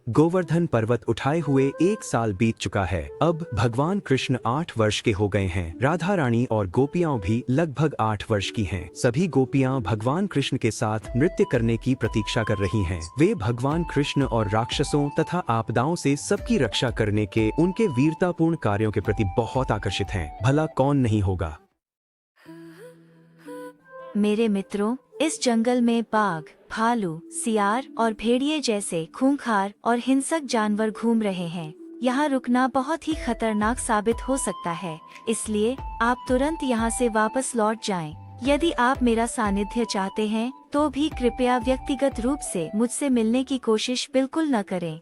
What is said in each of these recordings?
गोवर्धन पर्वत उठाए हुए 1 साल बीत चुका है। अब भगवान कृष्ण 8 वर्ष के हो गए हैं। राधा रानी और गोपियां भी लगभग 8 वर्ष की हैं। सभी गोपियां भगवान कृष्ण के साथ नृत्य करने की प्रतीक्षा कर रही हैं। वे भगवान कृष्ण और राक्षसों तथा आपदाओं से सबकी रक्षा करने के उनके वीरतापूर्ण कार्यों के प्रति बहुत आकर्षित हैं। भला कौन नहीं होगा। मेरे मित्रों, इस जंगल में बाघ, भालू, सियार और भेड़िए जैसे खूंखार और हिंसक जानवर घूम रहे हैं। यहाँ रुकना बहुत ही खतरनाक साबित हो सकता है, इसलिए आप तुरंत यहाँ से वापस लौट जाएं। यदि आप मेरा सानिध्य चाहते हैं, तो भी कृपया व्यक्तिगत रूप से मुझसे मिलने की कोशिश बिल्कुल न करें।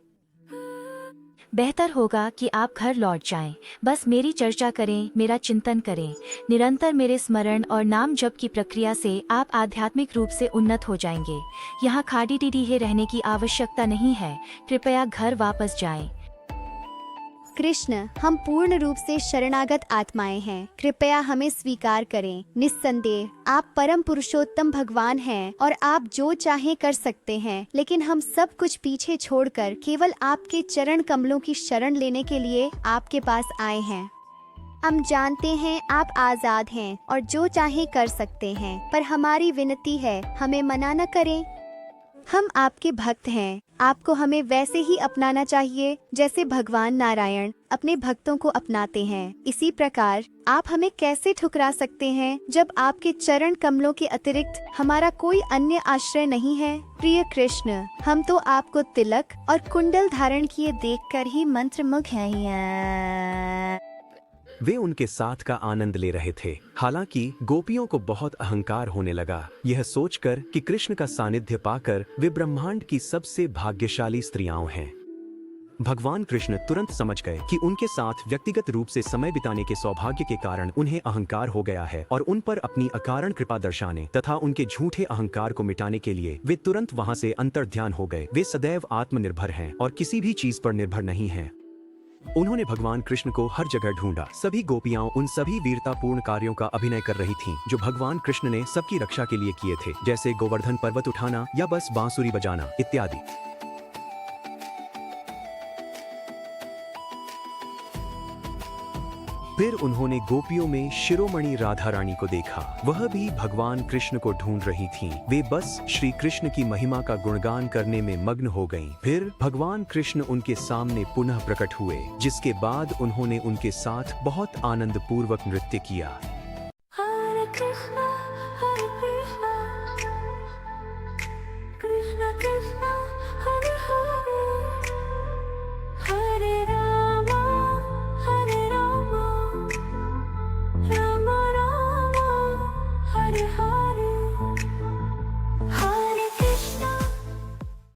बेहतर होगा कि आप घर लौट जाएं। बस मेरी चर्चा करें, मेरा चिंतन करें। निरंतर मेरे स्मरण और नाम जप की प्रक्रिया से आप आध्यात्मिक रूप से उन्नत हो जाएंगे। यहाँ खाड़ी टीढ़े रहने की आवश्यकता नहीं है। कृपया घर वापस जाएं। कृष्ण, हम पूर्ण रूप से शरणागत आत्माएं हैं। कृपया हमें स्वीकार करें। निस्संदेह आप परम पुरुषोत्तम भगवान हैं और आप जो चाहें कर सकते हैं, लेकिन हम सब कुछ पीछे छोड़कर केवल आपके चरण कमलों की शरण लेने के लिए आपके पास आए हैं। हम जानते हैं आप आजाद हैं और जो चाहें कर सकते हैं, पर हमारी विनती है, हमें मना न करें। हम आपके भक्त हैं। आपको हमें वैसे ही अपनाना चाहिए जैसे भगवान नारायण अपने भक्तों को अपनाते हैं। इसी प्रकार आप हमें कैसे ठुकरा सकते हैं जब आपके चरण कमलों के अतिरिक्त हमारा कोई अन्य आश्रय नहीं है। प्रिय कृष्ण, हम तो आपको तिलक और कुंडल धारण किए देखकर ही मंत्रमुग्ध हैं। वे उनके साथ का आनंद ले रहे थे। हालांकि गोपियों को बहुत अहंकार होने लगा, यह सोचकर कि कृष्ण का सानिध्य पाकर वे ब्रह्मांड की सबसे भाग्यशाली स्त्रियां हैं। भगवान कृष्ण तुरंत समझ गए कि उनके साथ व्यक्तिगत रूप से समय बिताने के सौभाग्य के कारण उन्हें अहंकार हो गया है और उन पर अपनी अकारण कृपा दर्शाने तथा उनके झूठे अहंकार को मिटाने के लिए वे तुरंत वहां से अंतर्ध्यान हो गए। वे सदैव आत्मनिर्भर हैं और किसी भी चीज पर निर्भर नहीं हैं। उन्होंने भगवान कृष्ण को हर जगह ढूंढा। सभी गोपियां उन सभी वीरतापूर्ण कार्यों का अभिनय कर रही थीं, जो भगवान कृष्ण ने सबकी रक्षा के लिए किए थे, जैसे गोवर्धन पर्वत उठाना या बस बांसुरी बजाना इत्यादि। फिर उन्होंने गोपियों में शिरोमणि राधा रानी को देखा। वह भी भगवान कृष्ण को ढूंढ रही थीं। वे बस श्री कृष्ण की महिमा का गुणगान करने में मग्न हो गईं। फिर भगवान कृष्ण उनके सामने पुनः प्रकट हुए, जिसके बाद उन्होंने उनके साथ बहुत आनंद पूर्वक नृत्य किया।